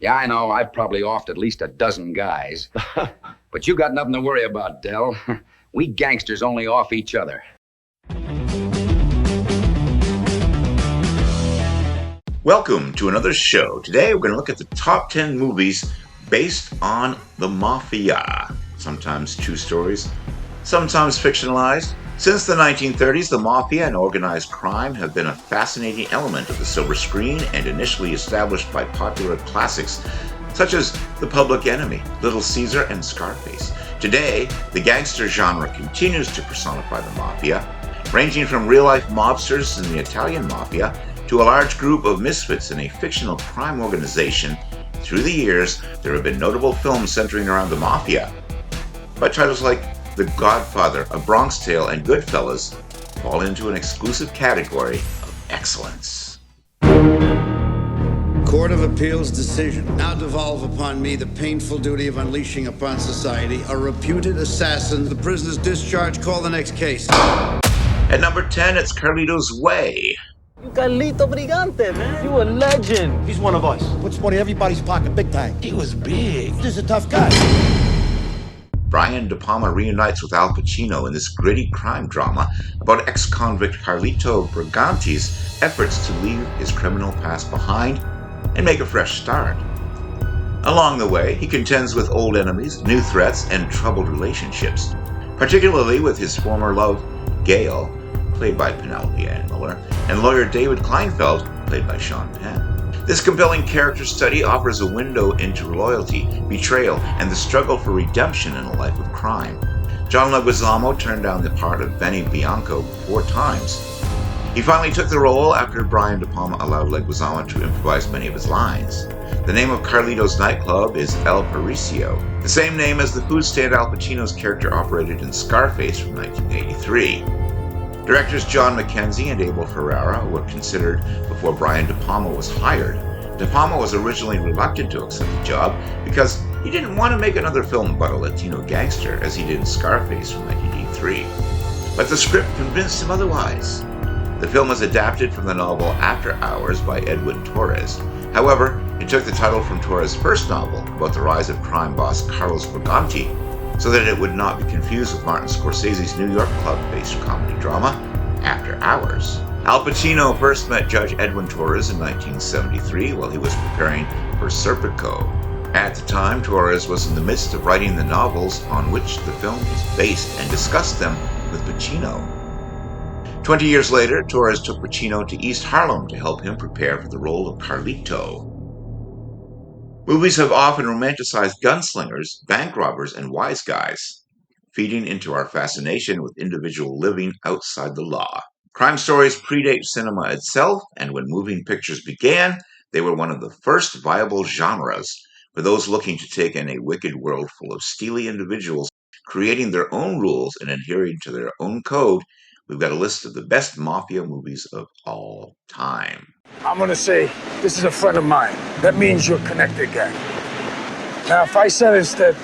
Yeah, I know. I've probably offed at least a dozen guys. But you got nothing to worry about, Del. We gangsters only off each other. Welcome to another show. Today we're going to look at the top 10 movies based on the Mafia. Sometimes true stories, sometimes fictionalized. Since the 1930s, the Mafia and organized crime have been a fascinating element of the silver screen and initially established by popular classics such as The Public Enemy, Little Caesar, and Scarface. Today, the gangster genre continues to personify the Mafia, ranging from real-life mobsters in the Italian Mafia to a large group of misfits in a fictional crime organization. Through the years, there have been notable films centering around the Mafia, but titles like The Godfather, A Bronx Tale, and Goodfellas fall into an exclusive category of excellence. Court of Appeals decision. Now devolve upon me the painful duty of unleashing upon society a reputed assassin. The prisoner's discharge. Call the next case. At number 10, it's Carlito's Way. You Carlito Brigante, man. You a legend. He's one of us. Puts money in everybody's pocket, big time. He was big. He's a tough guy. Brian De Palma reunites with Al Pacino in this gritty crime drama about ex-convict Carlito Brigante's efforts to leave his criminal past behind and make a fresh start. Along the way, he contends with old enemies, new threats, and troubled relationships, particularly with his former love, Gail, played by Penelope Ann Miller, and lawyer David Kleinfeld, played by Sean Penn. This compelling character study offers a window into loyalty, betrayal, and the struggle for redemption in a life of crime. John Leguizamo turned down the part of Benny Bianco 4 times. He finally took the role after Brian De Palma allowed Leguizamo to improvise many of his lines. The name of Carlito's nightclub is El Paricio, the same name as the food stand Al Pacino's character operated in Scarface from 1983. Directors John Mackenzie and Abel Ferrara were considered before Brian De Palma was hired. De Palma was originally reluctant to accept the job because he didn't want to make another film about a Latino gangster as he did in Scarface from 1983. But the script convinced him otherwise. The film was adapted from the novel After Hours by Edwin Torres. However, it took the title from Torres' first novel about the rise of crime boss Carlos Brigante, so that it would not be confused with Martin Scorsese's New York club-based comedy drama, After Hours. Al Pacino first met Judge Edwin Torres in 1973 while he was preparing for Serpico. At the time, Torres was in the midst of writing the novels on which the film is based and discussed them with Pacino. 20 years later, Torres took Pacino to East Harlem to help him prepare for the role of Carlito. Movies have often romanticized gunslingers, bank robbers, and wise guys, feeding into our fascination with individual living outside the law. Crime stories predate cinema itself, and when moving pictures began, they were one of the first viable genres for those looking to take in a wicked world full of steely individuals creating their own rules and adhering to their own code. We've got a list of the best mafia movies of all time. I'm gonna say, this is a friend of mine. That means you're a connected guy. Now, if I said instead,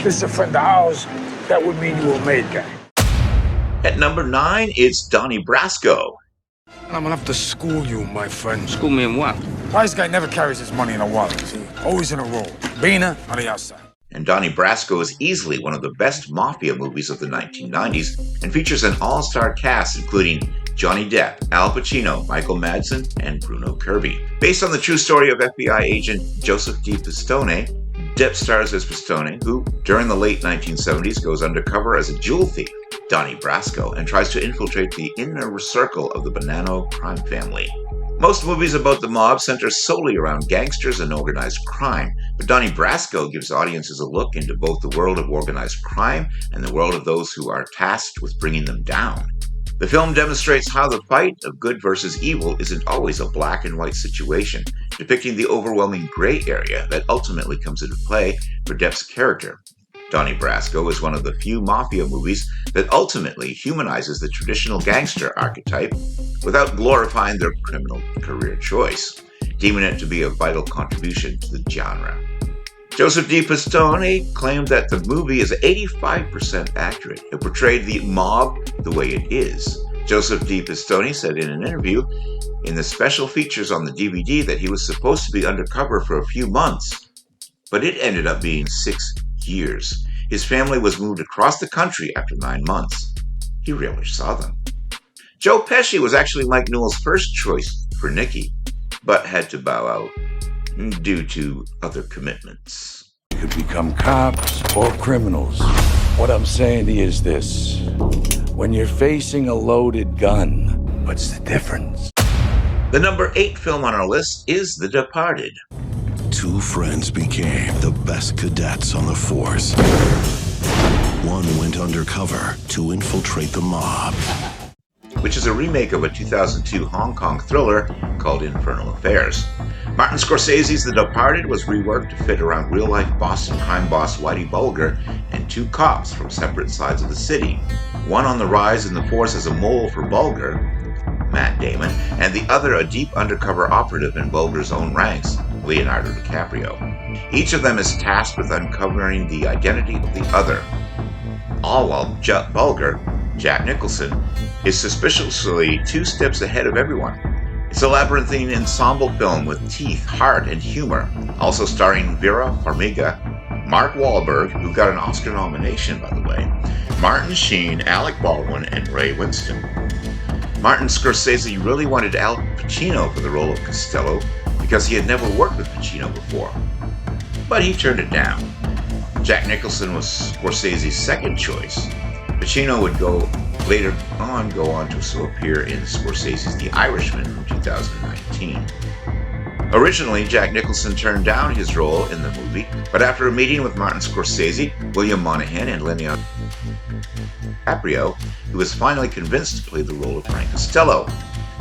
this is a friend of ours, that would mean you were a made guy. At number 9, it's Donnie Brasco. I'm gonna have to school you, my friend. School me in what? Wise guy never carries his money in a wallet, see? Always in a roll. Bina on the outside. And Donnie Brasco is easily one of the best mafia movies of the 1990s and features an all-star cast including Johnny Depp, Al Pacino, Michael Madsen, and Bruno Kirby. Based on the true story of FBI agent Joseph D. Pistone, Depp stars as Pistone, who, during the late 1970s, goes undercover as a jewel thief, Donnie Brasco, and tries to infiltrate the inner circle of the Bonanno crime family. Most movies about the mob center solely around gangsters and organized crime, but Donnie Brasco gives audiences a look into both the world of organized crime and the world of those who are tasked with bringing them down. The film demonstrates how the fight of good versus evil isn't always a black and white situation, depicting the overwhelming gray area that ultimately comes into play for Depp's character. Donnie Brasco is one of the few mafia movies that ultimately humanizes the traditional gangster archetype without glorifying their criminal career choice, deeming it to be a vital contribution to the genre. Joseph D. Pistone claimed that the movie is 85% accurate. It portrayed the mob the way it is, Joseph D. Pistone said in an interview in the special features on the DVD that he was supposed to be undercover for a few months, but it ended up being 6 years. His family was moved across the country after 9 months. He rarely saw them. Joe Pesci was actually Mike Newell's first choice for Nicky, but had to bow out due to other commitments. You could become cops or criminals. What I'm saying to you is this. When you're facing a loaded gun, what's the difference? The number 8 film on our list is The Departed. Two friends became the best cadets on the force. One went undercover to infiltrate the mob, which is a remake of a 2002 Hong Kong thriller called Infernal Affairs. Martin Scorsese's The Departed was reworked to fit around real-life Boston crime boss Whitey Bulger and 2 cops from separate sides of the city. One on the rise in the force as a mole for Bulger, Matt Damon, and the other a deep undercover operative in Bulger's own ranks, Leonardo DiCaprio. Each of them is tasked with uncovering the identity of the other, all while Bulger, Jack Nicholson, is suspiciously 2 steps ahead of everyone. It's a labyrinthine ensemble film with teeth, heart, and humor, also starring Vera Farmiga, Mark Wahlberg, who got an Oscar nomination, by the way, Martin Sheen, Alec Baldwin, and Ray Winston. Martin Scorsese really wanted Al Pacino for the role of Costello because he had never worked with Pacino before, but he turned it down. Jack Nicholson was Scorsese's second choice. Pacino would later on go on to appear in Scorsese's The Irishman from 2019. Originally, Jack Nicholson turned down his role in the movie, but after a meeting with Martin Scorsese, William Monahan, and Leonardo DiCaprio, he was finally convinced to play the role of Frank Costello.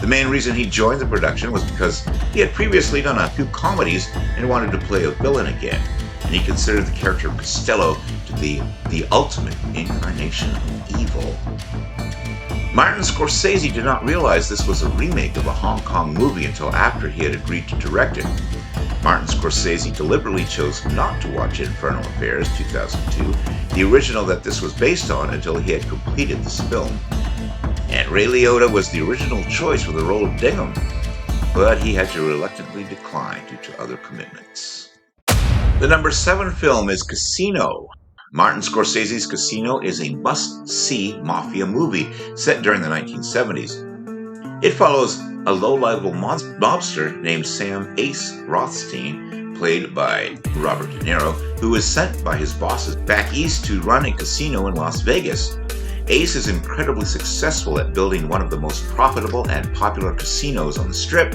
The main reason he joined the production was because he had previously done a few comedies and wanted to play a villain again, and he considered the character of Costello to be the ultimate incarnation of evil. Martin Scorsese did not realize this was a remake of a Hong Kong movie until after he had agreed to direct it. Martin Scorsese deliberately chose not to watch Infernal Affairs 2002, the original that this was based on, until he had completed this film. And Ray Liotta was the original choice for the role of Dingham, but he had to reluctantly decline due to other commitments. The number 7 film is Casino. Martin Scorsese's Casino is a must-see mafia movie set during the 1970s. It follows a low-level mobster named Sam Ace Rothstein, played by Robert De Niro, who is sent by his bosses back east to run a casino in Las Vegas. Ace is incredibly successful at building one of the most profitable and popular casinos on the Strip,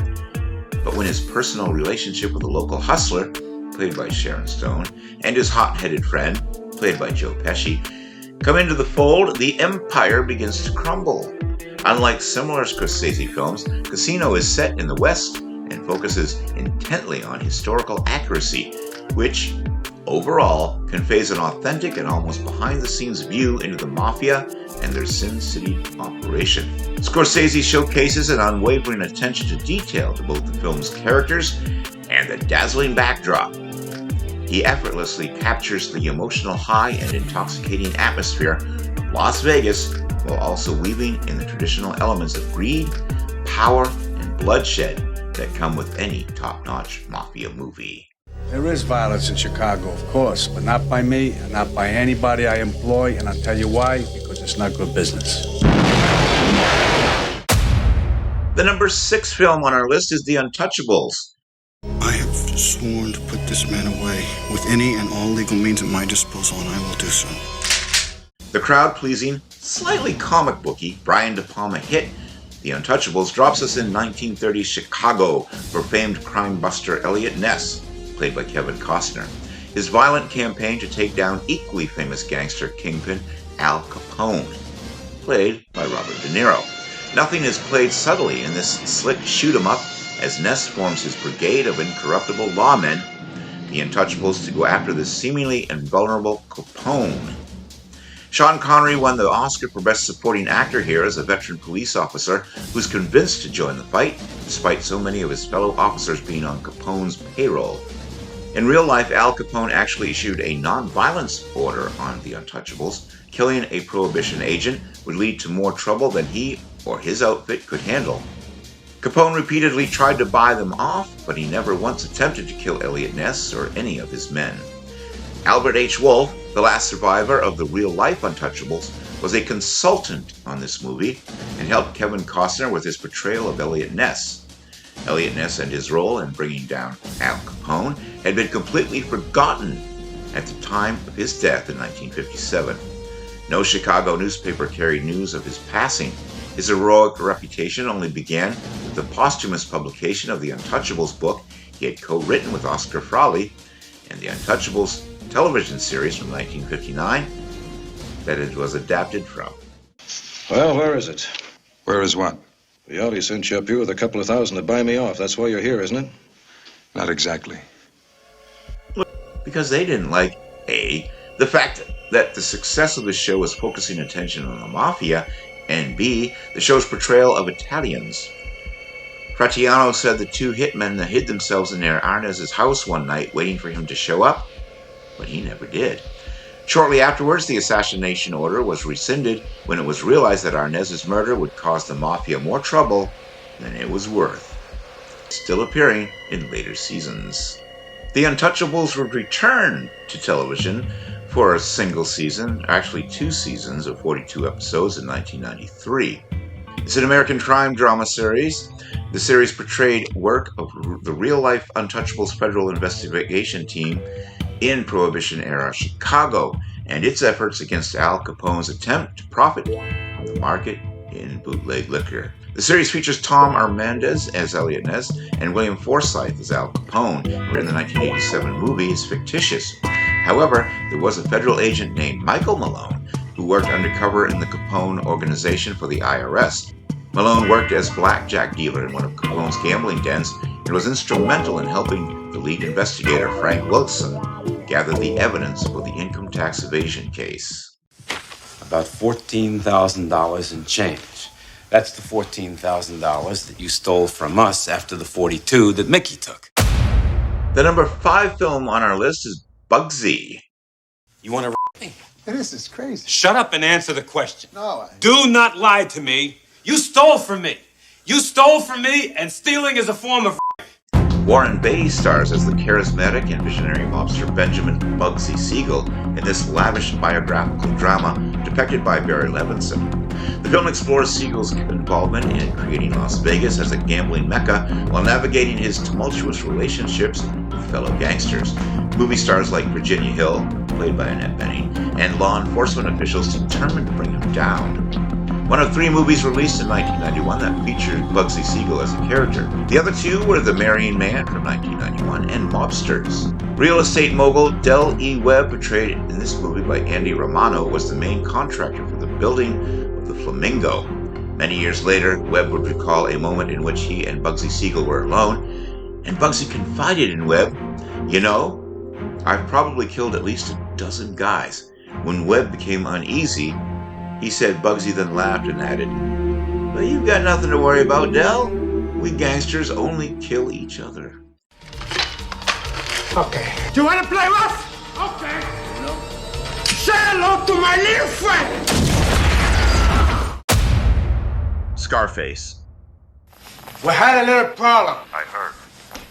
but when his personal relationship with a local hustler, played by Sharon Stone, and his hot-headed friend, played by Joe Pesci, come into the fold, the empire begins to crumble. Unlike similar Scorsese films, Casino is set in the West and focuses intently on historical accuracy, which, overall, conveys an authentic and almost behind-the-scenes view into the Mafia and their Sin City operation. Scorsese showcases an unwavering attention to detail to both the film's characters and the dazzling backdrop. He effortlessly captures the emotional high and intoxicating atmosphere of Las Vegas, while also weaving in the traditional elements of greed, power, and bloodshed that come with any top-notch mafia movie. There is violence in Chicago, of course, but not by me and not by anybody I employ, and I'll tell you why, because it's not good business. The number 6 film on our list is The Untouchables. I have sworn to put this man away with any and all legal means at my disposal, and I will do so. The crowd-pleasing, slightly comic booky Brian De Palma hit The Untouchables drops us in 1930s Chicago for famed crime buster Elliot Ness, played by Kevin Costner. His violent campaign to take down equally famous gangster kingpin Al Capone, played by Robert De Niro. Nothing is played subtly in this slick shoot-'em-up as Ness forms his brigade of incorruptible lawmen, the Untouchables, to go after the seemingly invulnerable Capone. Sean Connery won the Oscar for Best Supporting Actor here as a veteran police officer who's convinced to join the fight, despite so many of his fellow officers being on Capone's payroll. In real life, Al Capone actually issued a non-violence order on the Untouchables. Killing a Prohibition agent would lead to more trouble than he or his outfit could handle. Capone repeatedly tried to buy them off, but he never once attempted to kill Eliot Ness or any of his men. Albert H. Wolff, the last survivor of the real-life Untouchables, was a consultant on this movie and helped Kevin Costner with his portrayal of Eliot Ness. Eliot Ness and his role in bringing down Al Capone had been completely forgotten at the time of his death in 1957. No Chicago newspaper carried news of his passing. His heroic reputation only began with the posthumous publication of the Untouchables book he had co-written with Oscar Frawley and the Untouchables television series from 1959 that it was adapted from. Well, where is it? Where is what? The Audi sent you up here with a couple of $1,000 to buy me off. That's why you're here, isn't it? Not exactly. Because they didn't like, A, the fact that the success of the show was focusing attention on the Mafia, and B, the show's portrayal of Italians. Fratiano said the two hitmen that hid themselves in their Arnaz's house one night waiting for him to show up, but he never did. Shortly afterwards, the assassination order was rescinded when it was realized that Arnaz's murder would cause the Mafia more trouble than it was worth. Still appearing in later seasons. The Untouchables would return to television for a single season, actually 2 seasons of 42 episodes in 1993. It's an American crime drama series. The series portrayed work of the real-life Untouchables Federal Investigation Team in Prohibition-era Chicago and its efforts against Al Capone's attempt to profit from the market in bootleg liquor. The series features Tom Armandez as Eliot Ness and William Forsythe as Al Capone, where in the 1987 movie is fictitious. However, there was a federal agent named Michael Malone who worked undercover in the Capone organization for the IRS. Malone worked as blackjack dealer in one of Capone's gambling dens and was instrumental in helping the lead investigator, Frank Wilson, gather the evidence for the income tax evasion case. About $14,000 in change. That's the $14,000 that you stole from us after the 42 that Mickey took. The number 5 film on our list is Bugsy. You want to me? This is crazy. Shut up and answer the question. No, Do not lie to me. You stole from me. You stole from me, and stealing is a form of Warren Beatty stars as the charismatic and visionary mobster Benjamin Bugsy Siegel in this lavish biographical drama depicted by Barry Levinson. The film explores Siegel's involvement in creating Las Vegas as a gambling mecca while navigating his tumultuous relationships with fellow gangsters. Movie stars like Virginia Hill, played by Annette Bening, and law enforcement officials determined to bring him down. One of 3 movies released in 1991 that featured Bugsy Siegel as a character. The other 2 were The Marrying Man from 1991 and Mobsters. Real estate mogul Del E. Webb, portrayed in this movie by Andy Romano, was the main contractor for the building of the Flamingo. Many years later, Webb would recall a moment in which he and Bugsy Siegel were alone, and Bugsy confided in Webb, "You know, I've probably killed at least 12 guys." When Webb became uneasy, he said Bugsy then laughed and added, "Well, you've got nothing to worry about, Del. We gangsters only kill each other." Okay. Do you want to play rough? Okay. No. Say hello to my little friend. Scarface. We had a little problem. I heard.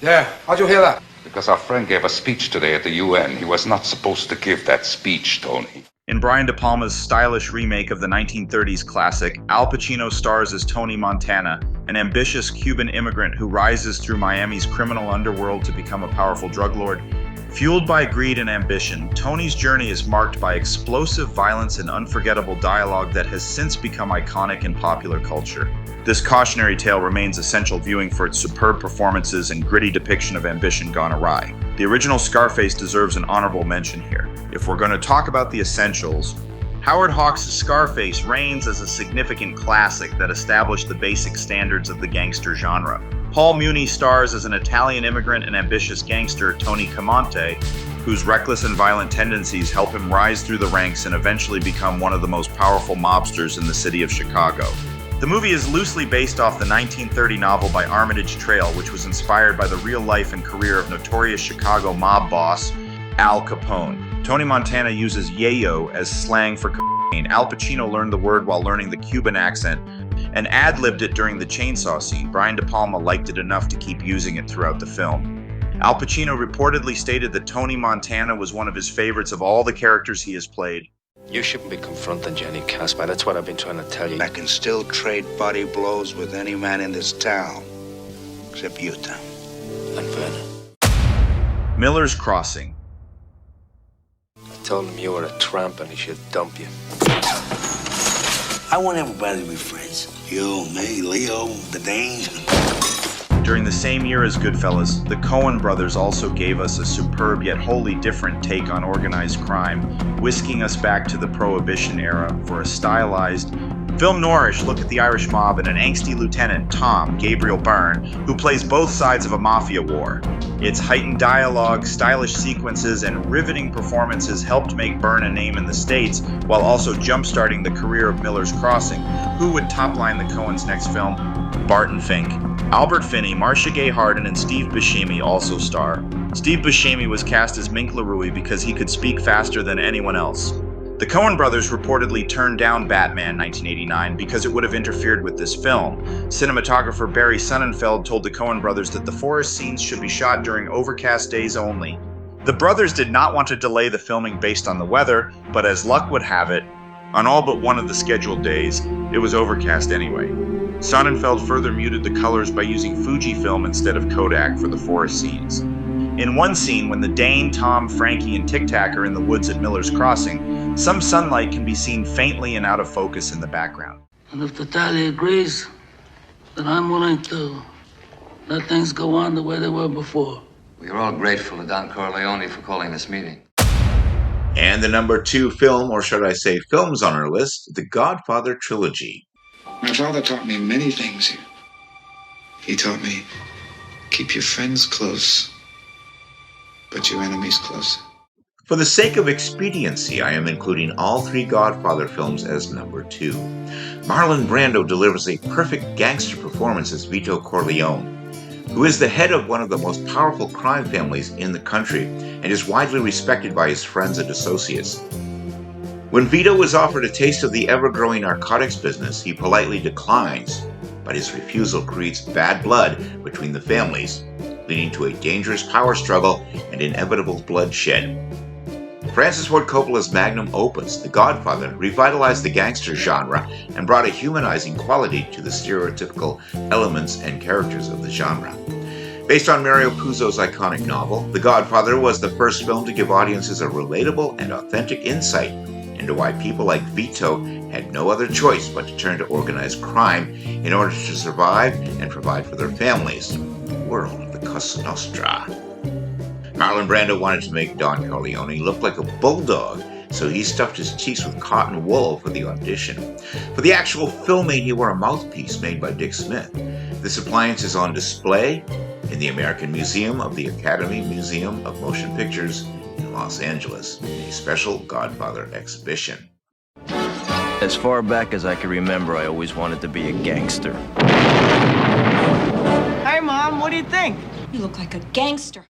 Yeah. How'd you hear that? Because our friend gave a speech today at the UN. He was not supposed to give that speech, Tony. In Brian De Palma's stylish remake of the 1930s classic, Al Pacino stars as Tony Montana, an ambitious Cuban immigrant who rises through Miami's criminal underworld to become a powerful drug lord. Fueled by greed and ambition, Tony's journey is marked by explosive violence and unforgettable dialogue that has since become iconic in popular culture. This cautionary tale remains essential viewing for its superb performances and gritty depiction of ambition gone awry. The original Scarface deserves an honorable mention here. If we're going to talk about the essentials, Howard Hawks' Scarface reigns as a significant classic that established the basic standards of the gangster genre. Paul Muni stars as an Italian immigrant and ambitious gangster, Tony Camonte, whose reckless and violent tendencies help him rise through the ranks and eventually become one of the most powerful mobsters in the city of Chicago. The movie is loosely based off the 1930 novel by Armitage Trail, which was inspired by the real life and career of notorious Chicago mob boss Al Capone. Tony Montana uses yayo as slang for cocaine. Al Pacino learned the word while learning the Cuban accent, and ad-libbed it during the chainsaw scene. Brian De Palma liked it enough to keep using it throughout the film. Al Pacino reportedly stated that Tony Montana was one of his favorites of all the characters he has played. You shouldn't be confronting Jenny Casper. That's what I've been trying to tell you. I can still trade body blows with any man in this town, except you, Tom. And Vernon. Miller's Crossing. I told him you were a tramp and he should dump you. I want everybody to be friends. You, me, Leo, the Danes. During the same year as Goodfellas, the Coen brothers also gave us a superb yet wholly different take on organized crime, whisking us back to the Prohibition era for a stylized, film noirish look at the Irish mob and an angsty lieutenant, Tom, Gabriel Byrne, who plays both sides of a mafia war. Its heightened dialogue, stylish sequences, and riveting performances helped make Byrne a name in the States, while also jump-starting the career of Miller's Crossing, who would top-line the Coens' next film, Barton Fink. Albert Finney, Marcia Gay Harden, and Steve Buscemi also star. Steve Buscemi was cast as Mink LaRue because he could speak faster than anyone else. The Coen brothers reportedly turned down Batman 1989 because it would have interfered with this film. Cinematographer Barry Sonnenfeld told the Coen brothers that the forest scenes should be shot during overcast days only. The brothers did not want to delay the filming based on the weather, but as luck would have it, on all but one of the scheduled days, it was overcast anyway. Sonnenfeld further muted the colors by using Fujifilm instead of Kodak for the forest scenes. In one scene, when the Dane, Tom, Frankie, and Tic Tac are in the woods at Miller's Crossing, some sunlight can be seen faintly and out of focus in the background. And if Natalia agrees, then I'm willing to let things go on the way they were before. We are all grateful to Don Corleone for calling this meeting. And the number 2 film, or should I say films on our list, The Godfather Trilogy. My father taught me many things. He taught me, keep your friends close, but your enemies closer. For the sake of expediency, I am including all 3 Godfather films as number 2. Marlon Brando delivers a perfect gangster performance as Vito Corleone, who is the head of one of the most powerful crime families in the country and is widely respected by his friends and associates. When Vito was offered a taste of the ever-growing narcotics business, he politely declines, but his refusal creates bad blood between the families, leading to a dangerous power struggle and inevitable bloodshed. Francis Ford Coppola's magnum opus, The Godfather, revitalized the gangster genre and brought a humanizing quality to the stereotypical elements and characters of the genre. Based on Mario Puzo's iconic novel, The Godfather was the first film to give audiences a relatable and authentic insight into why people like Vito had no other choice but to turn to organized crime in order to survive and provide for their families. The world of the Cosa Nostra. Marlon Brando wanted to make Don Corleone look like a bulldog, so he stuffed his cheeks with cotton wool for the audition. For the actual filming, he wore a mouthpiece made by Dick Smith. This appliance is on display in the American Museum of the Academy Museum of Motion Pictures in Los Angeles, in a special Godfather exhibition. As far back as I can remember, I always wanted to be a gangster. Hey, Mom, what do you think? You look like a gangster.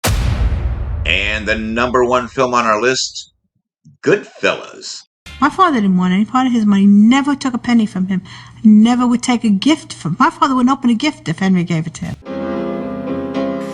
And the number 1 film on our list, Goodfellas. My father didn't want any part of his money, never took a penny from him, never would take a gift from him. My father wouldn't open a gift if Henry gave it to him.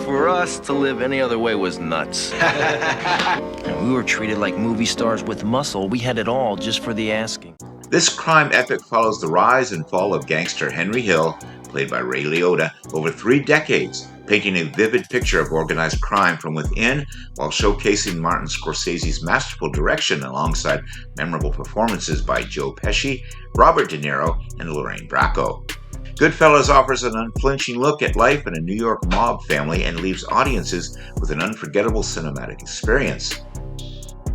For us to live any other way was nuts. And we were treated like movie stars with muscle. We had it all just for the asking. This crime epic follows the rise and fall of gangster Henry Hill, played by Ray Liotta, over 3 decades, painting a vivid picture of organized crime from within while showcasing Martin Scorsese's masterful direction alongside memorable performances by Joe Pesci, Robert De Niro, and Lorraine Bracco. Goodfellas offers an unflinching look at life in a New York mob family and leaves audiences with an unforgettable cinematic experience.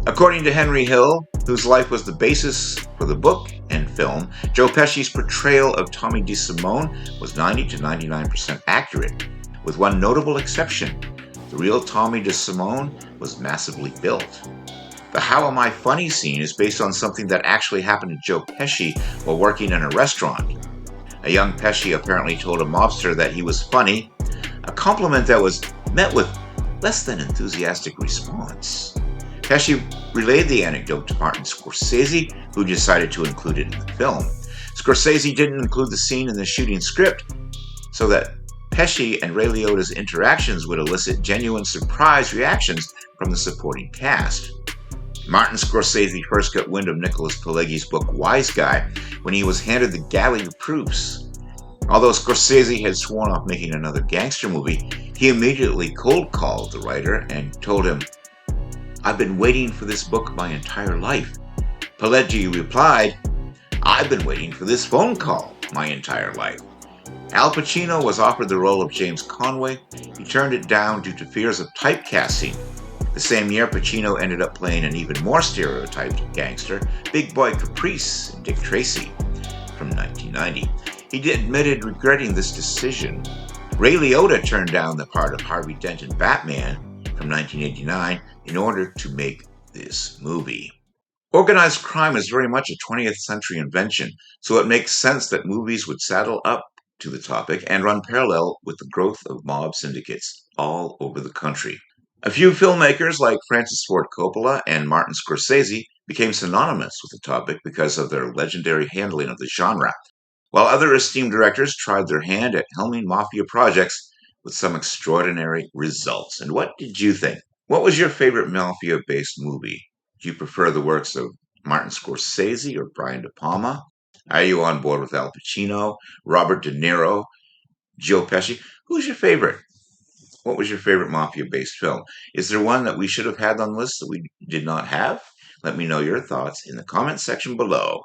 According to Henry Hill, whose life was the basis for the book and film, Joe Pesci's portrayal of Tommy DeSimone was 90 to 99% accurate, with one notable exception. The real Tommy DeSimone was massively built. The How Am I Funny scene is based on something that actually happened to Joe Pesci while working in a restaurant. A young Pesci apparently told a mobster that he was funny, a compliment that was met with less than enthusiastic response. Pesci relayed the anecdote to Martin Scorsese, who decided to include it in the film. Scorsese didn't include the scene in the shooting script so that Pesci and Ray Liotta's interactions would elicit genuine surprise reactions from the supporting cast. Martin Scorsese first got wind of Nicholas Pileggi's book Wise Guy when he was handed the galley of proofs. Although Scorsese had sworn off making another gangster movie, he immediately cold called the writer and told him, "I've been waiting for this book my entire life." Pileggi replied, "I've been waiting for this phone call my entire life." Al Pacino was offered the role of James Conway. He turned it down due to fears of typecasting. The same year, Pacino ended up playing an even more stereotyped gangster, Big Boy Caprice in Dick Tracy from 1990. He admitted regretting this decision. Ray Liotta turned down the part of Harvey Dent in Batman from 1989 in order to make this movie. Organized crime is very much a 20th century invention, so it makes sense that movies would saddle up to the topic and run parallel with the growth of mob syndicates all over the country. A few filmmakers like Francis Ford Coppola and Martin Scorsese became synonymous with the topic because of their legendary handling of the genre, while other esteemed directors tried their hand at helming mafia projects with some extraordinary results. And what did you think? What was your favorite mafia-based movie? Do you prefer the works of Martin Scorsese or Brian De Palma? Are you on board with Al Pacino, Robert De Niro, Joe Pesci? Who's your favorite? What was your favorite mafia-based film? Is there one that we should have had on the list that we did not have? Let me know your thoughts in the comments section below.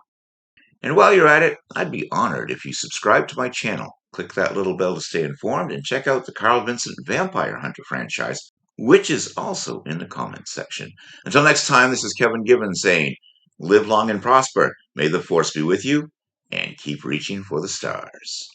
And while you're at it, I'd be honored if you subscribe to my channel. Click that little bell to stay informed and check out the Carl Vincent Vampire Hunter franchise, which is also in the comments section. Until next time, this is Kevin Gibbons saying, live long and prosper. May the force be with you, and keep reaching for the stars.